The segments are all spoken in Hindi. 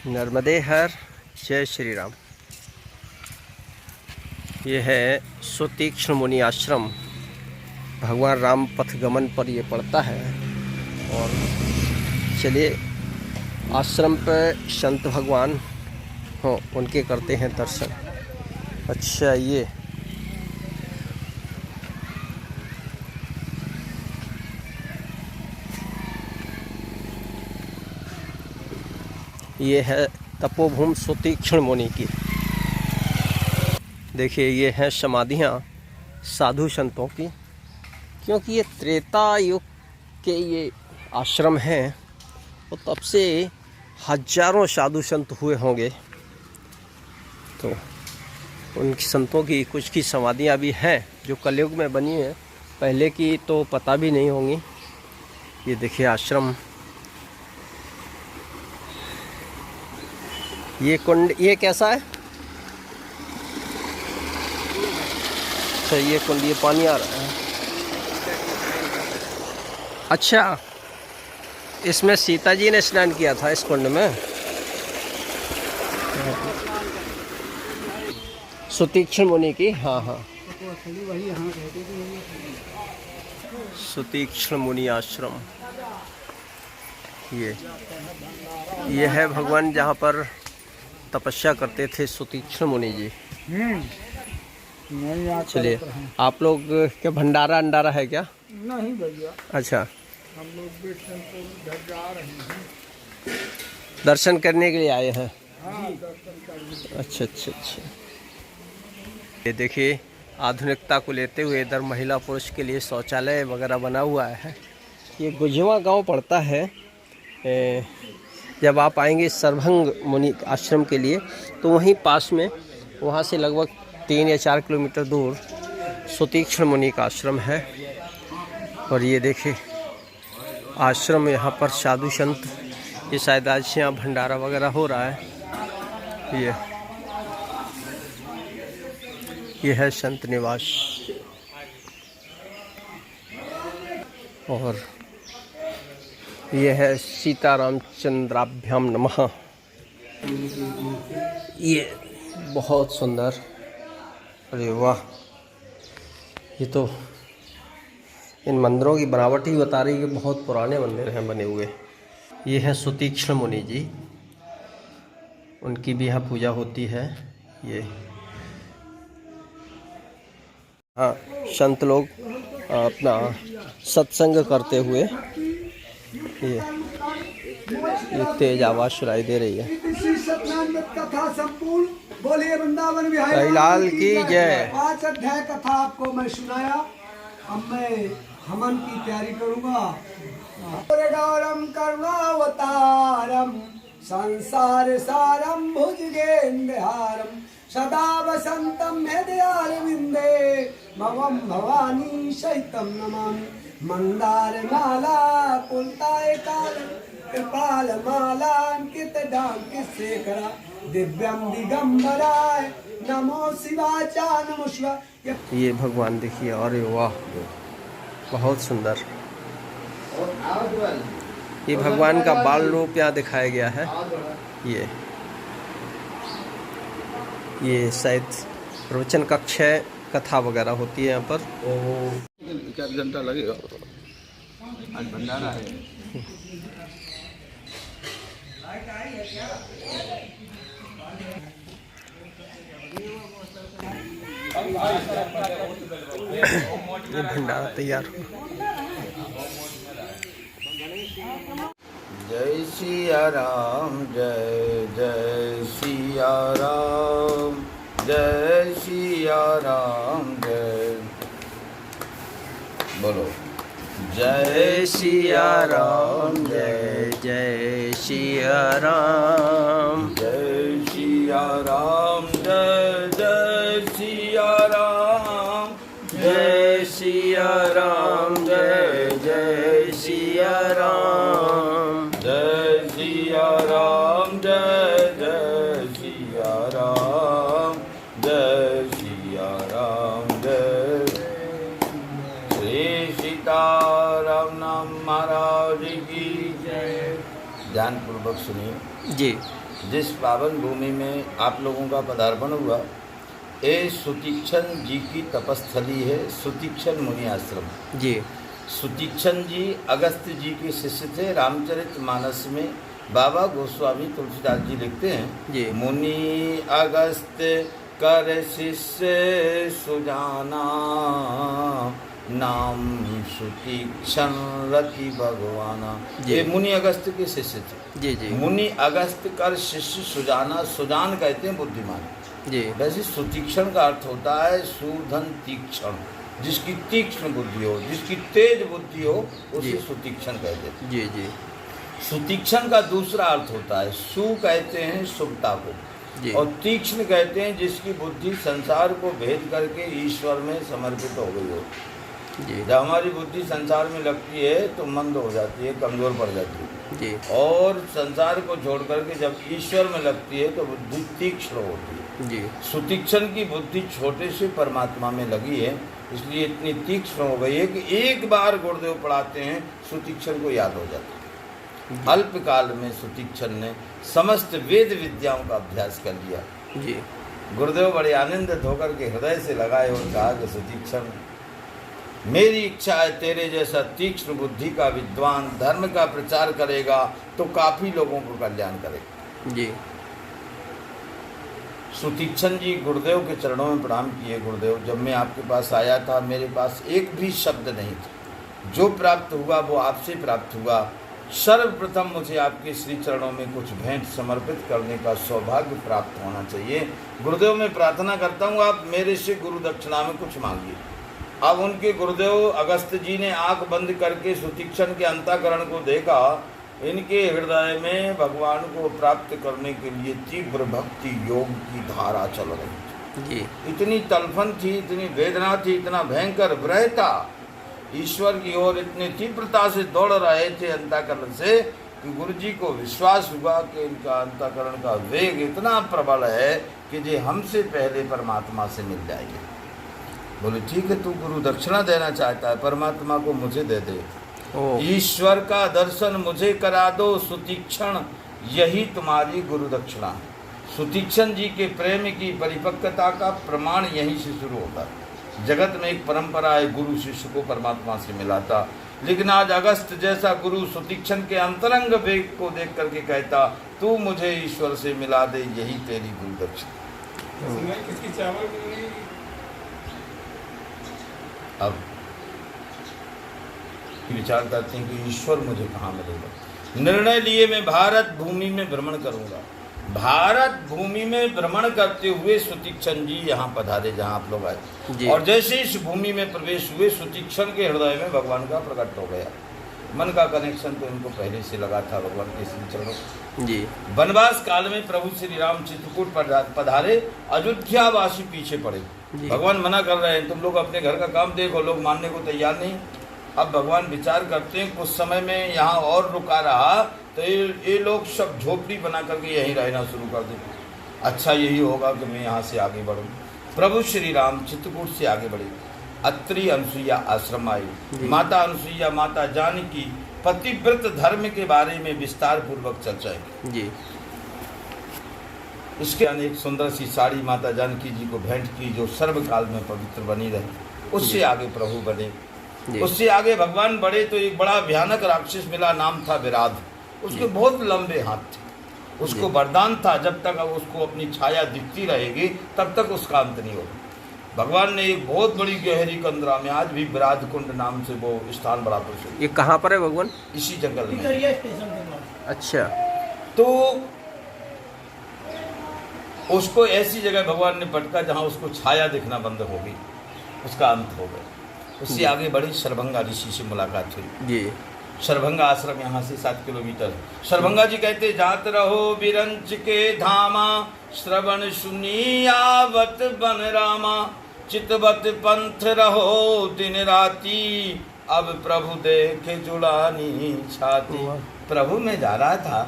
नर्मदे हर जय श्री राम। ये है सुतीक्ष्ण मुनि आश्रम, भगवान राम पथगमन पर ये पड़ता है। और चलिए आश्रम पर संत भगवान हो उनके करते हैं दर्शन। अच्छा ये है तपोभूमि सुतीक्ष्ण मुनि की। देखिए ये हैं समाधियाँ साधु संतों की, क्योंकि ये त्रेता युग के ये आश्रम हैं और तब से हजारों साधु संत हुए होंगे। तो उन संतों की कुछ की समाधियाँ भी हैं जो कलयुग में बनी हैं, पहले की तो पता भी नहीं होंगी। ये देखिए आश्रम, ये कुंड, ये कैसा है? अच्छा ये कुंड, ये पानी आ रहा है। अच्छा इसमें सीता जी ने स्नान किया था इस कुंड में। सुतीक्ष्ण मुनि की, हाँ सुतीक्ष्ण मुनि आश्रम। ये है भगवान जहाँ पर तपस्या करते थे सुतीक्ष्ण मुनि जी। चलिए आप लोग क्या भंडारा अंडारा है क्या? नहीं भैया। अच्छा हम लोग भी जा रहे हैं, दर्शन करने के लिए आए हैं। हाँ, दर्शन करने। अच्छा। ये देखिए आधुनिकता को लेते हुए इधर महिला पुरुष के लिए शौचालय वगैरह बना हुआ है। ये गुजवा गांव पड़ता है। जब आप आएंगे सर्वभंग मुनि आश्रम के लिए तो वहीं पास में, वहाँ से लगभग 3 या 4 किलोमीटर दूर सुतीक्ष्ण मुनि का आश्रम है। और ये देखिए आश्रम, यहाँ पर साधु संत, ये शायद आज यहाँ भंडारा वगैरह हो रहा है। ये है संत निवास। और ये है सीतारामचंद्राभ्याम नमः। ये बहुत सुंदर, अरे वाह, ये तो इन मंदिरों की बनावट ही बता रही है कि बहुत पुराने मंदिर हैं बने हुए। ये है सुतीक्ष्ण मुनि जी, उनकी भी यहाँ पूजा होती है। ये हाँ, संत लोग अपना सत्संग करते हुए ये तेज आवाज सुनाई दे रही है। कथा संपूर्ण बोलिए वृंदावन बिहारी लाल की जय। 5 अध्याय कथा आपको मैं सुनाया। अब मैं हवन की तैयारी करूंगा। गौरम करुणावतारम संसार सारम भुजगेन्द्रहारम सदा वसंतम हृदयारविंदे भवम भवानी सहितम नमामि। मंदार माला कुलताय काल कृपाल माला अंकित डांक शेखरा दिव्यम दिगंबराय नमो शिवाचा नमो शिवाय। ये भगवान देखिए, अरे वाह बहुत सुंदर। ये भगवान का बाल रूप यहाँ दिखाया गया है। ये शायद प्रवचन कक्ष है, कथा वगैरह होती है यहाँ पर। 4 घंटा लगेगा, आज भंडारा है। ये भंडारा तैयार हो। जय सिया राम, जय जय सिया राम, जय सिया राम, जय बोलो जय सिया राम, जय जय सिया राम, जय सिया राम, जय जय सिया राम, जय सिया राम, जय जय सिया राम, जय सिया राम, जय जय सिया राम, जय सिया राम, जय श्री सीताराम महाराज की जय। ध्यान पूर्वक सुनिए। जी जिस पावन भूमि में आप लोगों का पदार्पण हुआ, ये सुतीक्षण जी की तपस्थली है, सुतीक्षण मुनि आश्रम। जी सुतीक्षण जी अगस्त्य जी के शिष्य थे। रामचरितमानस में बाबा गोस्वामी तुलसीदास जी लिखते जी। हैं, मुनि अगस्त्य कर शिष्य सुजाना, नाम सुतीक्षण रति भगवाना। जी। ये मुनि अगस्त्य के शिष्य थे। जी जी मुनि अगस्त्य कर शिष्य सुजाना, सुजान कहते हैं बुद्धिमान। जी वैसे सुतीक्षण का अर्थ होता है सूधन तीक्षण, जिसकी तीक्ष्ण बुद्धि हो, जिसकी तेज बुद्धि हो, उसे जी। सुतीक्षण कहते हैं। जी जी सुतीक्षण का दूसरा अर्थ होता है, सु कहते हैं शुभता को, जी और तीक्ष्ण कहते हैं जिसकी बुद्धि संसार को भेद करके ईश्वर में समर्पित हो गई हो। जी जब हमारी बुद्धि संसार में लगती है तो मंद हो जाती है, कमजोर पड़ जाती है, जी और संसार को छोड़ करके जब ईश्वर में लगती है तो बुद्धि तीक्ष्ण होती है। जी सुतीक्षण की बुद्धि छोटे से परमात्मा में लगी है, इसलिए इतनी तीक्ष्ण हो गई है कि एक बार गुरुदेव पढ़ाते हैं, सुतीक्षण को याद हो जाता है। अल्पकाल में सुतीक्षण ने समस्त वेद विद्याओं का अभ्यास कर लिया। जी गुरुदेव बड़े आनंदित होकर के हृदय से लगाए और कहा कि सुतीक्षण, मेरी इच्छा है तेरे जैसा तीक्ष्ण बुद्धि का विद्वान धर्म का प्रचार करेगा तो काफी लोगों को कल्याण करेगा। जी सुतीक्षण जी गुरुदेव के चरणों में प्रणाम किए। गुरुदेव, जब मैं आपके पास आया था मेरे पास एक भी शब्द नहीं था, जो प्राप्त हुआ वो आपसे प्राप्त हुआ। सर्वप्रथम मुझे आपके श्री चरणों में कुछ भेंट समर्पित करने का सौभाग्य प्राप्त होना चाहिए। गुरुदेव, मैं प्रार्थना करता हूँ आप मेरे से गुरु दक्षिणा में कुछ मांगिए। अब उनके गुरुदेव अगस्त्य जी ने आंख बंद करके सुतीक्षण के अंतःकरण को देखा। इनके हृदय में भगवान को प्राप्त करने के लिए तीव्र भक्ति योग की धारा चल रही थी। जी इतनी तलफन थी, इतनी वेदना थी, इतना भयंकर विरह था, ईश्वर की ओर इतनी तीव्रता से दौड़ रहे थे अंतःकरण से कि गुरु जी को विश्वास हुआ कि इनका अंतःकरण का वेग इतना प्रबल है कि ये हमसे पहले परमात्मा से मिल जाएंगे। बोले ठीक है, तू गुरु दक्षिणा देना चाहता है, परमात्मा को मुझे दे दे। ईश्वर का दर्शन मुझे करा दो सुतीक्षण, यही तुम्हारी गुरु दक्षिणा है। सुतीक्षण जी के प्रेम की परिपक्वता का प्रमाण यहीं से शुरू होता है। जगत में एक परंपरा है, गुरु शिष्य को परमात्मा से मिलाता, लेकिन आज अगस्त जैसा गुरु सुतीक्षण के अंतरंग वेग को देख करके कहता, तू मुझे ईश्वर से मिला दे, यही तेरी गुरु दक्षिणा। किसकी चावल अब विचार करते हैं कि ईश्वर मुझे कहाँ मिलेगा। निर्णय लिए मैं भारत भूमि में भ्रमण करूंगा। भारत भूमि में भ्रमण करते हुए सुतीक्षण जी यहाँ पधारे जहाँ आप लोग आए, और जैसे इस भूमि में प्रवेश हुए सुतीक्षण के हृदय में भगवान का प्रकट हो गया। मन का कनेक्शन तो इनको पहले से लगा था भगवान के श्री चरणों जी। वनवास काल में प्रभु श्री राम चित्रकूट पधारे, अयोध्यावासी पीछे पड़े। भगवान मना कर रहे हैं, तुम लोग अपने घर का काम देखो, लोग मानने को तैयार नहीं। अब भगवान विचार करते हैं, कुछ समय में यहाँ और रुका रहा तो ये लोग सब झोपड़ी बना करके यहीं रहना शुरू कर देंगे। अच्छा यही होगा कि मैं यहाँ से आगे बढ़ूँ। प्रभु श्री राम चित्रकूट से आगे बढ़े, अत्रि अनसुईया आश्रम आए। माता अनसुईया, माता जानकी पतिव्रत धर्म के बारे में विस्तार पूर्वक चर्चा की। इसके अनेक सुंदर सी साड़ी माता जानकी जी को भेंट की, जो सर्वकाल में पवित्र बनी रही। उससे आगे प्रभु बने, उससे आगे भगवान बढ़े तो एक बड़ा भयानक राक्षस मिला, नाम था विराध। उसके बहुत लंबे हाथ थे। उसको वरदान था, जब तक उसको अपनी छाया दिखती रहेगी तब तक उसका अंत नहीं होगा। भगवान ने एक बहुत बड़ी गहरी कंदरा में, आज भी विराध कुंड नाम से वो स्थान बड़ा प्रसिद्ध। ये कहाँ पर है भगवान? इसी जंगल में। अच्छा, तो उसको ऐसी जगह भगवान ने पटका जहाँ उसको छाया दिखना बंद हो गई, उसका अंत हो गया। उससे आगे बड़ी शरभंगा ऋषि से मुलाकात हुई जी। शरभंगा आश्रम यहाँ से 7 किलोमीटर। शरभंगा जी कहते, जात रहो बिरंच के धामा, श्रवण सुनी आवत बन रामा, चितवत पंथ रहो दिन राती, अब प्रभु देखे जुड़ानी छाती। प्रभु में जा रहा था,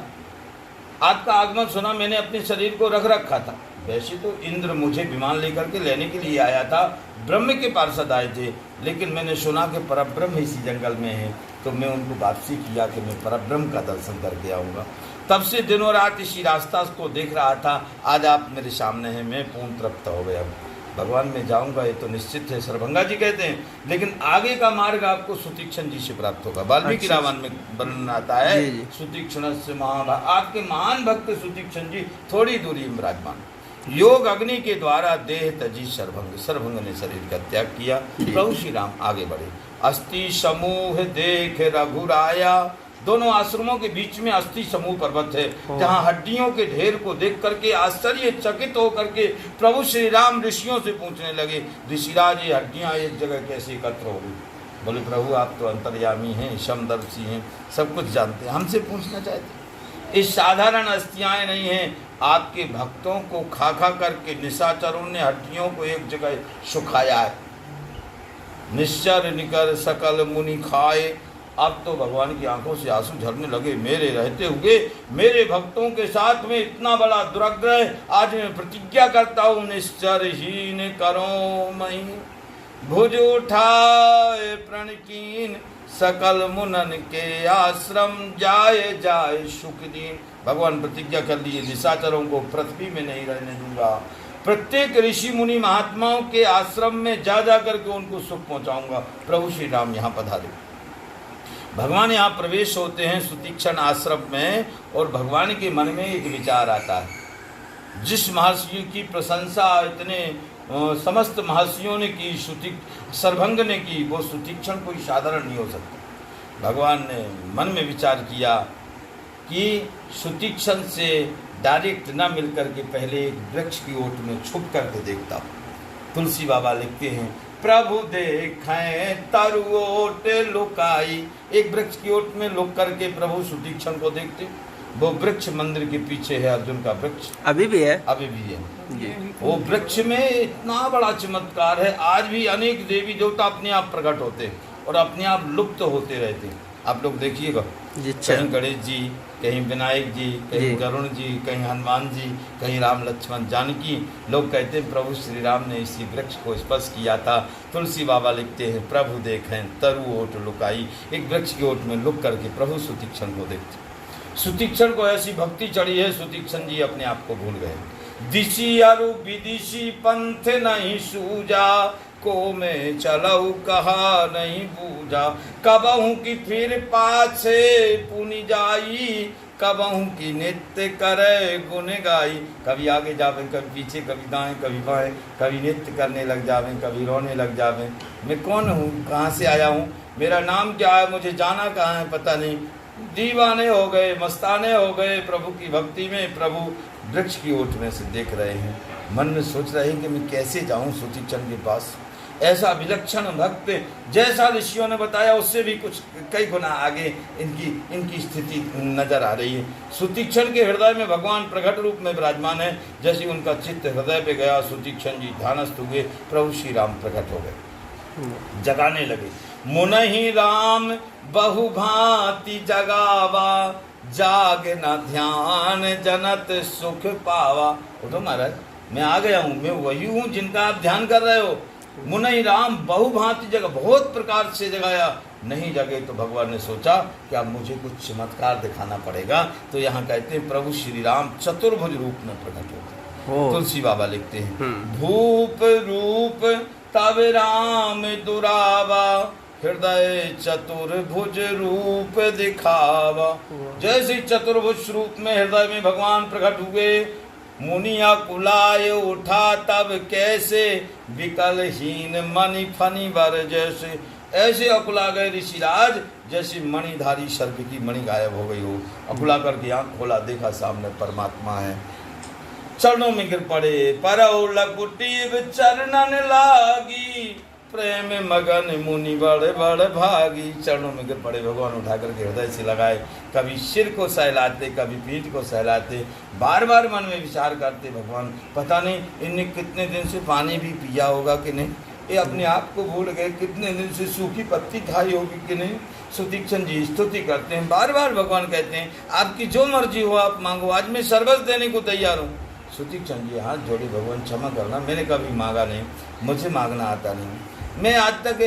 आपका आगमन सुना, मैंने अपने शरीर को रख रखा था। वैसे तो इंद्र मुझे विमान लेकर के लेने के लिए आया था, ब्रह्म के पार्षद आए थे, लेकिन मैंने सुना कि परब्रह्म इसी जंगल में है, तो मैं उनको वापसी किया कि मैं परब्रह्म का दर्शन करके आऊँगा। तब से दिनों रात इसी रास्ता को देख रहा था, आज आप मेरे सामने हैं, मैं पूर्ण तृप्त हो गया। भगवान में जाऊंगा ये तो निश्चित है, सरभंगा जी कहते हैं, लेकिन आगे का मार्ग आपको सुतीक्षण जी से प्राप्त होगा। वाल्मीकि अच्छा। रामायण में वर्णन आता है, जी, जी। सुतीक्षण से महाभाग, आपके महान भक्त सुतीक्षण जी थोड़ी दूरी में विराजमान। योग अग्नि के द्वारा देह तजी सरभंग, सरभंग ने शरीर का त्याग किया। प्रभु श्री राम आगे बढ़े। अस्थि समूह देख रघुराया, दोनों आश्रमों के बीच में अस्थि समूह पर्वत है, जहाँ हड्डियों के ढेर को देख करके आश्चर्यचकित होकर के प्रभु श्री राम ऋषियों से पूछने लगे, ऋषिराज ये हड्डियाँ एक जगह कैसे एकत्र हो गई? बोले प्रभु आप तो अंतर्यामी हैं, समदर्शी हैं, सब कुछ जानते हैं, हमसे पूछना चाहते? ये साधारण अस्थियाँ नहीं हैं, आपके भक्तों को खा खा करके निशाचरों ने हड्डियों को एक जगह सुखाया है। निश्चर निकर सकल मुनि खाए, अब तो भगवान की आंखों से आंसू झरने लगे। मेरे रहते हुए मेरे भक्तों के साथ में इतना बड़ा दुराग्रह, आज मैं प्रतिज्ञा करता हूँ निश्चरहीन करो मई, भुज उठाए प्रणकीन, सकल मुनन के आश्रम जाए जाए सुख दीन। भगवान प्रतिज्ञा कर लिए, निशाचरों को पृथ्वी में नहीं रहने दूंगा, प्रत्येक ऋषि मुनि महात्माओं के आश्रम में जा जा करके उनको सुख पहुंचाऊंगा। प्रभु श्री राम यहाँ पधारे। भगवान यहाँ प्रवेश होते हैं सुतीक्षण आश्रम में, और भगवान के मन में एक विचार आता है। जिस महर्षि की प्रशंसा इतने समस्त महर्षियों ने की, सरभंग ने की, वो सुतीक्षण कोई साधारण नहीं हो सकता। भगवान ने मन में विचार किया कि सुतीक्षण से डायरेक्ट न मिलकर के पहले एक वृक्ष की ओट में छुप करके देखता हूँ। तुलसी बाबा लिखते हैं, प्रभु देखें तरु ओट लुकाई, एक वृक्ष की ओट में लुक करके प्रभु सुतीक्षण को देखते। वो वृक्ष मंदिर के पीछे है, अर्जुन का वृक्ष अभी भी है, अभी भी है। वो वृक्ष में इतना बड़ा चमत्कार है, आज भी अनेक देवी देवता अपने आप प्रकट होते हैं और अपने आप लुप्त होते रहते हैं। आप लोग देखिएगा, कहीं गणेश जी, कहीं विनायक जी, कहीं गरुण जी, कहीं हनुमान जी, कहीं राम लक्ष्मण जानकी। लोग कहते हैं प्रभु श्री राम ने इसी वृक्ष को स्पर्श किया था। तुलसी बाबा लिखते हैं, प्रभु देखें तरु ओट लुकाई, एक वृक्ष की ओट में लुक करके प्रभु सुतीक्षण को देखते। सुतीक्षण को ऐसी भक्ति चढ़ी है, सुतीक्षण जी अपने आप को भूल गए। दिशी अरु विदिशी पंथ नहीं सूझा, को में चलऊ कहा नहीं बूझा, कबहू की फिर पाछे पुनि जाई, कबहू की नित्य करे गुण गाई। कभी आगे जावे, कभी पीछे, कभी दाएं, कभी बाएं, कभी नृत्य करने लग जावे, कभी रोने लग जावे। मैं कौन हूँ, कहाँ से आया हूँ, मेरा नाम क्या है, मुझे जाना कहाँ है पता नहीं। दीवाने हो गए, मस्ताने हो गए प्रभु की भक्ति में। प्रभु वृक्ष की ओट में से देख रहे हैं, मन में सोच रहे हैं कि मैं कैसे जाऊं सुतीक्षण के पास। ऐसा विलक्षण भक्त, जैसा ऋषियों ने बताया उससे भी कुछ कई गुना आगे इनकी स्थिति नजर आ रही है। सुतीक्षण के हृदय में भगवान प्रकट रूप में विराजमान है। जैसे उनका चित्त हृदय पे गया, सुतीक्षण जी ध्यानस्थ हुए, प्रभु श्री राम प्रकट हो गए, जगाने लगे। मुनहि राम बहु भांति जगावा, जाग न ध्यान जनत सुख पावा। उठो महाराज, मैं आ गया हूँ, मैं वही हूँ जिनका आप ध्यान कर रहे हो। मुनहि राम बहु भांति जगह, बहुत प्रकार से जगाया, नहीं जगे तो भगवान ने सोचा कि अब मुझे कुछ चमत्कार दिखाना पड़ेगा। तो यहाँ कहते हैं प्रभु श्री राम चतुर्भुज रूप में प्रकट होते। तुलसी बाबा लिखते हैं, भूप रूप तब राम दुरावा, हृदय चतुर्भुज रूप दिखावा। जैसे चतुर्भुज रूप में हृदय में भगवान प्रकट हुए, मुनिया कुलाय उठा तब कैसे, विकलहीन मणि फनी वर जैसे। ऐसे अकुला गए ऋषिराज जैसे मणिधारी सर्प की मणि गायब हो गई हो। अकुला करके आंख खोला, देखा सामने परमात्मा है। चरणों में गिर पड़े, परौ लकुटीब चरणन लागी, प्रेम मगन मुनि बड़े बड़े भागी। चरणों में गिर पड़े, भगवान उठा करके हृदय से लगाए, कभी सिर को सहलाते, कभी पीठ को सहलाते, बार बार मन में विचार करते, भगवान पता नहीं इनने कितने दिन से पानी भी पिया होगा कि नहीं, ये अपने आप को भूल गए, कितने दिन से सूखी पत्ती खाई होगी कि नहीं। सुतीक्षण जी स्तुति करते हैं, बार बार भगवान कहते हैं आपकी जो मर्जी हो आप मांगो, आज मैं सर्वस्व देने को तैयार हूँ। सुतीक्षण जी हाथ जोड़े, भगवान क्षमा करना, मैंने कभी मांगा नहीं, मुझे मांगना आता नहीं। मैं आज तक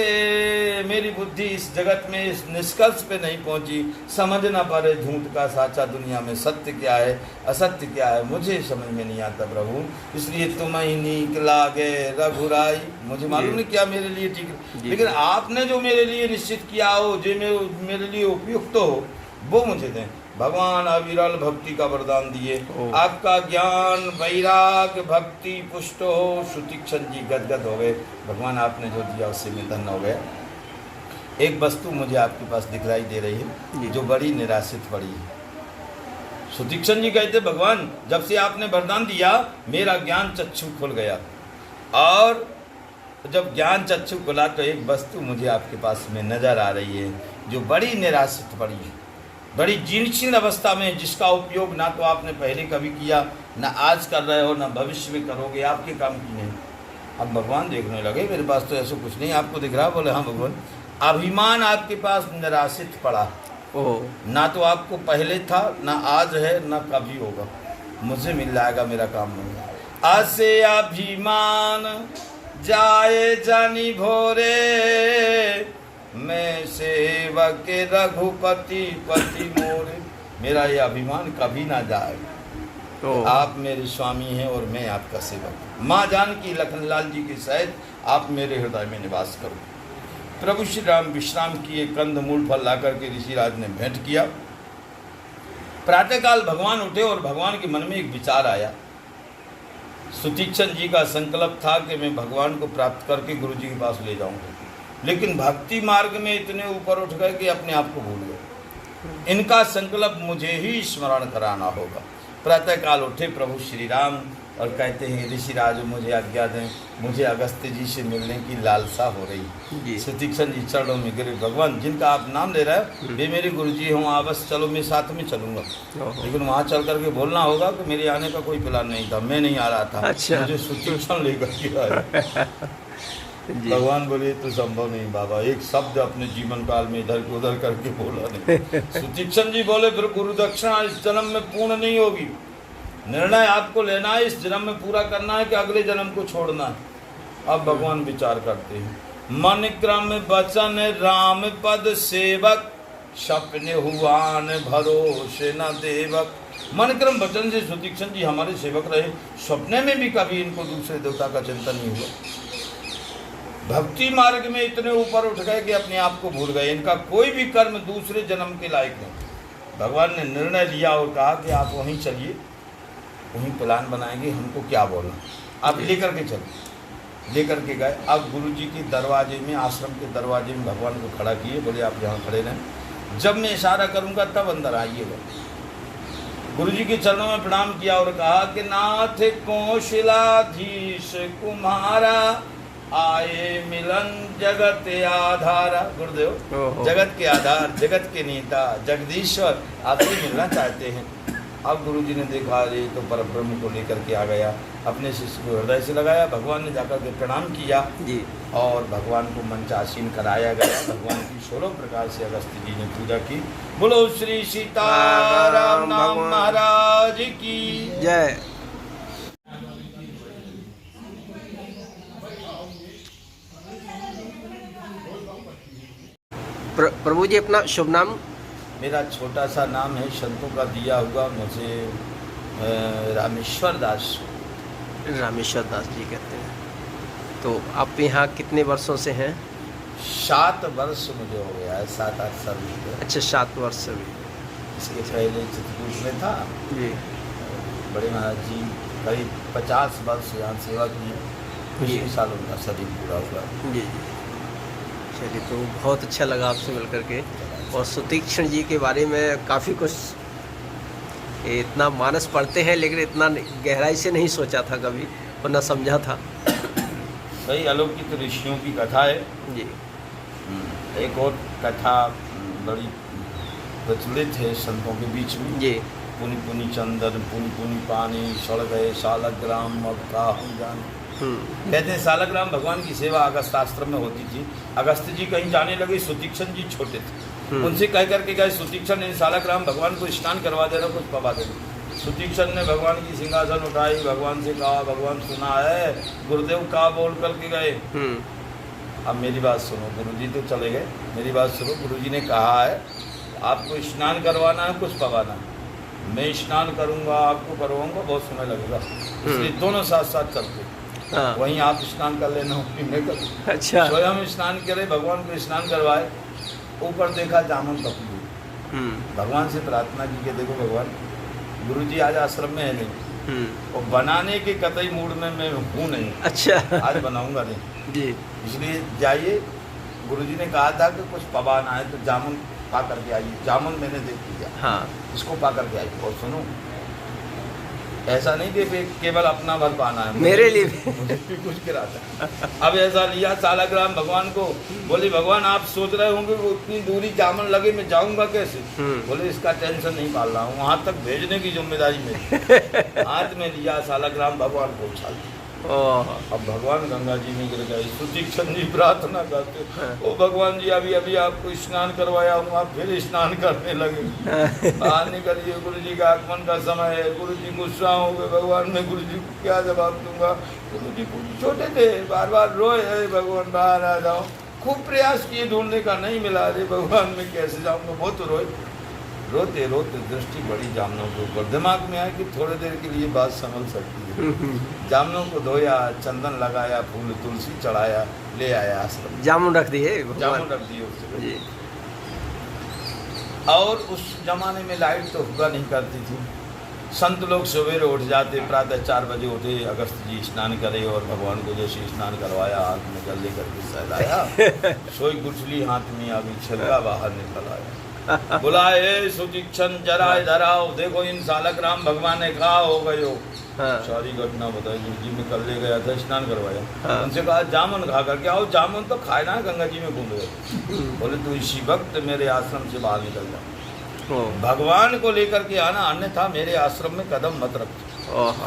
मेरी बुद्धि इस जगत में इस निष्कर्ष पे नहीं पहुंची, समझ ना पारे झूठ का साचा दुनिया में सत्य क्या है असत्य क्या है, मुझे समझ में नहीं आता प्रभु। इसलिए तुम ही नीक लागे रघुराई, मुझे मालूम नहीं क्या मेरे लिए ठीक है, लेकिन आपने जो मेरे लिए निश्चित किया हो, जो मेरे लिए उपयुक्त हो, वो मुझे दें। भगवान अविरल भक्ति का वरदान दिए, आपका ज्ञान वैराग भक्ति पुष्ट हो। सुतीक्षण जी गदगद हो गए, भगवान आपने जो दिया उससे मैं धन्य हो गया। एक वस्तु मुझे आपके पास दिखलाई दे रही है जो बड़ी निराशित पड़ी है। सुतीक्षण जी कहते भगवान जब से आपने वरदान दिया मेरा ज्ञान चक्षु खुल गया, और जब ज्ञान चक्षु खुला तो एक वस्तु मुझे आपके पास में नजर आ रही है जो बड़ी निराशित पड़ी है, बड़ी जीर्ण अवस्था में, जिसका उपयोग ना तो आपने पहले कभी किया, ना आज कर रहे हो, ना भविष्य में करोगे, आपके काम की नहीं। अब भगवान देखने लगे मेरे पास तो ऐसा कुछ नहीं, आपको दिख रहा? बोले हाँ भगवान, अभिमान आपके पास निराशित पड़ा, ना तो आपको पहले था, ना आज है, ना कभी होगा, मुझे मिल जाएगा, मेरा काम नहीं। आज से अभिमान जाए जानी भोरे, मैं सेवक रघुपति पति मोरे। मेरा ये अभिमान कभी ना जाए, आप मेरे स्वामी हैं और मैं आपका सेवक। माँ जानकी लखनलाल जी के सहित आप मेरे हृदय में निवास करो। प्रभु श्री राम विश्राम किए, कंद मूल फल लाकर के ऋषिराज ने भेंट किया। प्रातःकाल भगवान उठे और भगवान के मन में एक विचार आया। सुतीक्षण जी का संकल्प था कि मैं भगवान को प्राप्त करके गुरु जी के पास ले जाऊंगा, लेकिन भक्ति मार्ग में इतने ऊपर उठ गए कि अपने आप को भूल गए। इनका संकल्प मुझे ही स्मरण कराना होगा। प्रातःकाल उठे प्रभु श्री राम और कहते हैं ऋषिराज मुझे आज्ञा दें, मुझे अगस्त्य जी से मिलने की लालसा हो रही। सुतीक्षण जी चरणों में गिरे, भगवान जिनका आप नाम ले रहे हो वे मेरे गुरु जी हों, आप बस चलो, मैं साथ में चलूँगा, लेकिन वहाँ चल करके बोलना होगा कि मेरे आने का कोई प्लान नहीं था, मैं नहीं आ रहा था। अच्छा। मुझे सुतीक्षण लेकर के आया। भगवान बोले तो संभव नहीं बाबा, एक शब्द अपने जीवन काल में इधर को उधर करके बोला नहीं। सुतीक्षण जी बोले फिर गुरु दक्षिणा इस जन्म में पूर्ण नहीं होगी, निर्णय आपको लेना है, इस जन्म में पूरा करना है कि अगले जन्म को छोड़ना है। अब भगवान विचार करते हैं, मन क्रम वचन राम पद सेवक, सपने हुआन भरोसे न देवक। मन क्रम वचन से सुतीक्षण जी हमारे सेवक रहे, सपने में भी कभी इनको दूसरे देवता का चिंतन नहीं हुआ। भक्ति मार्ग में इतने ऊपर उठ गए कि अपने आप को भूल गए, इनका कोई भी कर्म दूसरे जन्म के लायक नहीं। भगवान ने निर्णय लिया और कहा कि आप वहीं चलिए, वहीं प्लान बनाएंगे, हमको क्या बोलना, आप लेकर के चलिए। लेकर के गए। अब गुरु जी के दरवाजे में, आश्रम के दरवाजे में भगवान को खड़ा किए, बोले आप यहाँ खड़े रहें, जब मैं इशारा करूँगा तब अंदर आइएगा। गुरु जी के चरणों में प्रणाम किया और कहा कि नाथ कौशलाधीश कुम्हारा, आए मिलन जगत आधारा। गुरुदेव जगत के आधार, जगत के नेता, जगदीश्वर आपसे मिलना चाहते हैं। अब गुरु जी ने देखा ये तो परब्रह्म को लेकर के आ गया, अपने शिष्य को हृदय से लगाया। भगवान ने जाकर के प्रणाम किया जी, और भगवान को मंचासीन कराया गया। भगवान की 16 प्रकार से अगस्त्य जी ने पूजा की। बोलो श्री सीताराम नाम महाराज की जय। प्रभु जी अपना शुभ नाम? मेरा छोटा सा नाम है, संतों का दिया हुआ, मुझे रामेश्वर दास। रामेश्वर दास जी कहते हैं। तो आप यहाँ कितने वर्षों से हैं? 7 वर्ष मुझे हो गया है, 7-8 साल। अच्छा, 7 वर्ष भी। इसके पहले चित्रकूट में था जी। बड़े महाराज जी करीब 50 वर्ष यहाँ सेवा की, इसी साल उनका शरीर पूरा हुआ। जी। चलिए, तो बहुत अच्छा लगा आपसे मिल करके। और सुतीक्षण जी के बारे में काफ़ी कुछ, इतना मानस पढ़ते हैं लेकिन इतना गहराई से नहीं सोचा था कभी, और न समझा था। सही अलौकिक ऋषियों की कथा है जी। एक और कथा बड़ी प्रचलित है संतों के बीच में जी। पुनि पुनि चंदन पुनि पुनि पानी, सड़ गए सालग्राम अब काहू जान। कहते हैं सालग्राम भगवान की सेवा अगस्त आश्रम में होती थी। अगस्त्य जी कहीं जाने लगे, सुतीक्षण जी छोटे थे, उनसे कह करके गए सुतीक्षण ने सालग्राम भगवान को स्नान करवा देना, कुछ पवा देना। सुतीक्षण ने भगवान की सिंहासन उठाई, भगवान से कहा भगवान सुना है, गुरुदेव का बोल करके गए। अब मेरी बात सुनो, गुरुजी तो चले गए, मेरी बात सुनो। गुरुजी ने कहा है आपको स्नान करवाना है, कुछ पवाना है। मैं स्नान करूँगा, आपको करवाऊँगा, बहुत समय लगेगा, इसलिए दोनों साथ साथ चलते। हाँ। वहीं आप स्नान कर लेना, मैं कर। अच्छा। स्वयं स्नान करे, भगवान को स्नान करवाए। ऊपर देखा जामुन पकी हुई। भगवान से प्रार्थना की कि देखो भगवान, गुरुजी आज आश्रम में है नहीं, और बनाने के कतई मूड में मैं हूँ नहीं। अच्छा। आज बनाऊंगा नहीं जी। इसलिए जाइए, गुरुजी ने कहा था कि कुछ पवाना है तो जामुन पा करके आइए। जामुन मैंने देख लिया, हाँ। इसको पा करके आइए। और सुनो, ऐसा नहीं कि केवल अपना भर पाना है, मेरे लिए भी। मुझे भी कुछ गिराता है। अब ऐसा लिया सालाग्राम भगवान को, बोले भगवान आप सोच रहे होंगे वो इतनी दूरी जामुन लगे, मैं जाऊंगा कैसे? बोले इसका टेंशन नहीं पाल रहा हूँ, वहाँ तक भेजने की जिम्मेदारी मेरी। हाथ में लिया सालाग्राम, भगवान को उछाल दिया। अब भगवान गंगा जी में गिर गए। सुतीक्षण जी प्रार्थना करते, ओ भगवान जी अभी अभी आपको स्नान करवाया हूँ, आप फिर स्नान करने लगे। बाहर निकलिए, गुरु जी का आगमन का समय है। गुरु जी गुस्सा हो गए। भगवान मैं गुरु जी को क्या जवाब दूंगा? गुरु जी छोटे थे, बार बार रोए, भगवान बाहर आ जाओ। खूब प्रयास किए ढूंढने का, नहीं मिला। अरे भगवान मैं कैसे जाऊँगा? बहुत रोए। रोते रोते दृष्टि बड़ी जामुनों के ऊपर। दिमाग में आया कि थोड़ी देर के लिए बात संभल सकती है। जामुनों को धोया, चंदन लगाया, फूल तुलसी चढ़ाया, ले आया आश्रम। जामुन रख दिए, जामुन रख दिए उससे। जी। और उस जमाने में लाइट तो हुआ नहीं करती थी। संत लोग सवेरे उठ जाते, प्रातः 4 बजे उठे, अगस्त जी स्नान करे और भगवान को जैसे स्नान करवाया, हाथ में जल लेकर के सहलाया। सोई गुठली हाथ में आ गई, छिलका बाहर निकल आया। बुलाए सुतीक्षण जरा इधर आओ, देखो इन सालग्राम भगवान ने कहा हो गए हो। सारी घटना बताई। गुरु जी में कल ले गया था, स्नान करवाया। उनसे कहा जामुन खा करके आओ। जामुन तो खाए ना, गंगा जी में घूम गए। बोले तू इसी वक्त मेरे आश्रम से बाहर निकल जा, भगवान को लेकर के आना, अन्यथा मेरे आश्रम में कदम मत रख।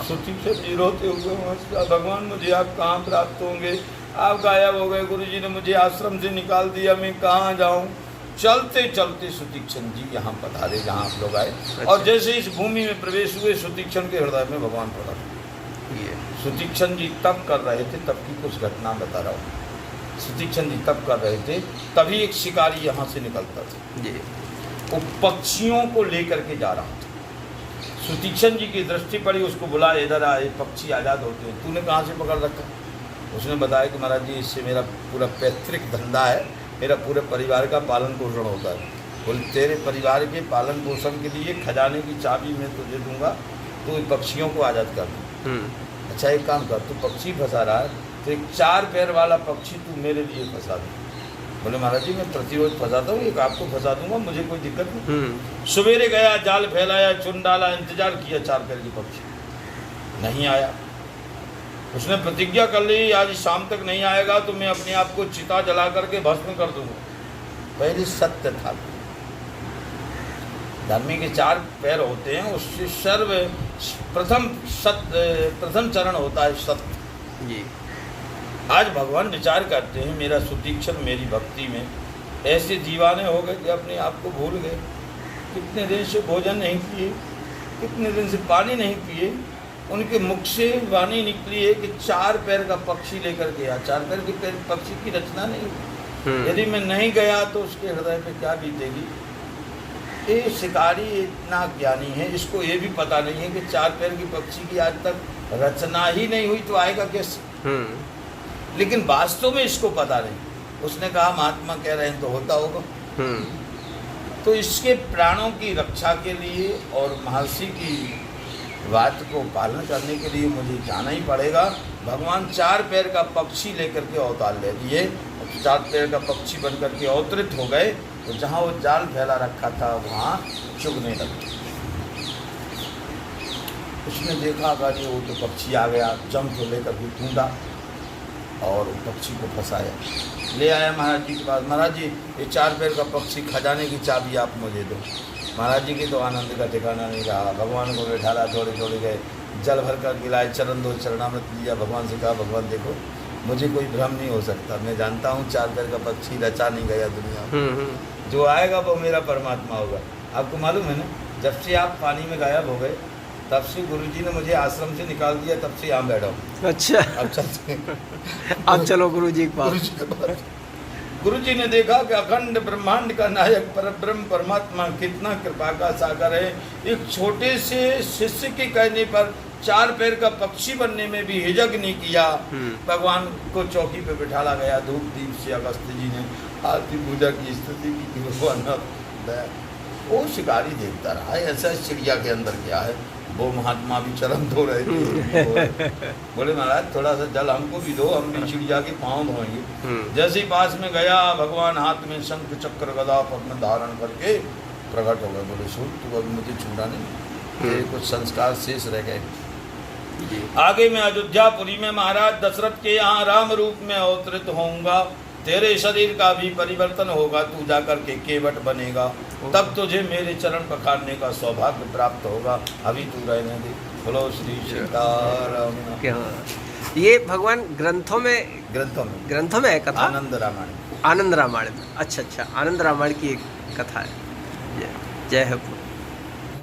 सुतीक्षण जी रोते हुए, भगवान मुझे आप कहाँ प्राप्त होंगे? आप गायब हो गए, गुरु जी ने मुझे आश्रम से निकाल दिया, मैं कहाँ जाऊँ? चलते चलते सुतीक्षण जी यहाँ पधारे जहाँ आप लोग आए। और जैसे इस भूमि में प्रवेश हुए, सुतीक्षण के हृदय में भगवान प्रकट। सुतीक्षण जी तप कर रहे थे, तब की कुछ घटना बता रहा हूँ। सुतीक्षण जी तप कर रहे थे, तभी एक शिकारी यहाँ से निकलता था, वो पक्षियों को लेकर के जा रहा था। सुतीक्षण जी की दृष्टि पड़ी, उसको बुलाया, इधर आए, पक्षी आज़ाद होते हैं, तूने कहाँ से पकड़ रखा? उसने बताया कि महाराज जी इससे मेरा पूरा पैतृक धंधा है, मेरा पूरे परिवार का पालन पोषण होता है। बोले तेरे परिवार के पालन पोषण के लिए खजाने की चाबी मैं तुझे दूंगा, तू तो पक्षियों को आज़ाद कर दे। अच्छा एक काम कर, तू पक्षी फंसा रहा है तो एक 4 पैर वाला पक्षी तू मेरे लिए फंसा दे। बोले महाराज जी मैं प्रतिरोध फंसाता हूँ, एक आपको फंसा दूंगा, मुझे कोई दिक्कत नहीं। सवेरे गया, जाल फैलाया, चुन डाला, इंतजार किया, 4 पैर की पक्षी नहीं आया। उसने प्रतिज्ञा कर ली आज शाम तक नहीं आएगा तो मैं अपने आप को चिता जला करके भस्म कर दूंगा। पहले सत्य था, धर्मी के 4 पैर होते हैं, उससे प्रथम चरण होता है सत्य। जी आज भगवान विचार करते हैं, मेरा सुतीक्षण मेरी भक्ति में ऐसे दीवाने हो गए कि अपने आप को भूल गए। कितने दिन से भोजन नहीं किए, कितने दिन से पानी नहीं पिए, उनके मुख से वाणी निकली है कि 4 पैर का पक्षी लेकर गया। 4 पैर के पक्षी की रचना नहीं, यदि मैं नहीं गया तो उसके हृदय पे क्या बीतेगी। ये शिकारी इतना ज्ञानी है, इसको ये भी पता नहीं है कि 4 पैर की पक्षी की आज तक रचना ही नहीं हुई तो आएगा कैसे। लेकिन वास्तव में इसको पता नहीं। उसने कहा महात्मा कह रहे हैं तो होता होगा। तो इसके प्राणों की रक्षा के लिए और महर्षि की बात को पालन करने के लिए मुझे जाना ही पड़ेगा। भगवान 4 पैर का पक्षी लेकर के अवतार ले लिए, 4 पैर का पक्षी बन करके अवतरित हो गए। तो जहाँ वो जाल फैला रखा था वहाँ चुगने लगे। उसने देखा अगर वो तो पक्षी आ गया, जम को लेकर के ढूंढा और पक्षी को फंसाया, ले आया महाराज जी के पास। महाराज जी ये 4 पैर का पक्षी खजाने की चाबी आप मुझे दो। महाराज जी के तो आनंद का ठिकाना नहीं रहा। भगवान को बैठाला, थोड़े थोड़े गए, जल भर कर गिलाए, चरण 2 चरणामृत लिया। भगवान से कहा भगवान देखो मुझे कोई भ्रम नहीं हो सकता, मैं जानता हूँ 4 पैर का पक्षी रचा नहीं गया दुनिया में, जो आएगा वो मेरा परमात्मा होगा। आपको मालूम है ना, जब से आप पानी में गायब हो गए तब से गुरुजी ने मुझे आश्रम से निकाल दिया, तब से यहाँ बैठा हूँ। अच्छा, अब चलते हैं अब चलो गुरु जी के पास। गुरुजी के पास। गुरुजी ने देखा कि अखंड ब्रह्मांड का नायक परब्रह्म परमात्मा कितना कृपा का सागर है। एक छोटे से शिष्य के कहने पर 4 पैर का पक्षी बनने में भी हिजक नहीं किया। भगवान को चौकी पे बिठाला गया। धूप दीप से अगस्त जी ने आरती पूजा की स्तुति की। भगवान वो शिकारी देखता रहा है, ऐसा चिड़िया के अंदर क्या है। वो महात्मा भी चरण धो रहे थे। बोले महाराज थोड़ा सा जल हमको भी दो, हम भी चिड़िया के पाँव धोएंगे। जैसे ही पास में गया, भगवान हाथ में शंख चक्र गदा पद्म धारण करके प्रकट हो गए। बोले सुन, तू अभी मुझे छूना नहीं, तेरे कुछ संस्कार शेष रह गए। आगे मैं अयोध्यापुरी में महाराज दशरथ के यहाँ राम रूप में अवतरित होऊंगा। तेरे शरीर का भी परिवर्तन होगा, तू जाकर के केवट बनेगा, तब तुझे मेरे चरण पखारने का सौभाग्य प्राप्त होगा। अभी तू रहने दे। बोलो श्री सीताराम। ये भगवान ग्रंथों में है कथा। आनंद रामायण। आनंद रामायण में। अच्छा, आनंद रामायण की एक कथा है। जय हो।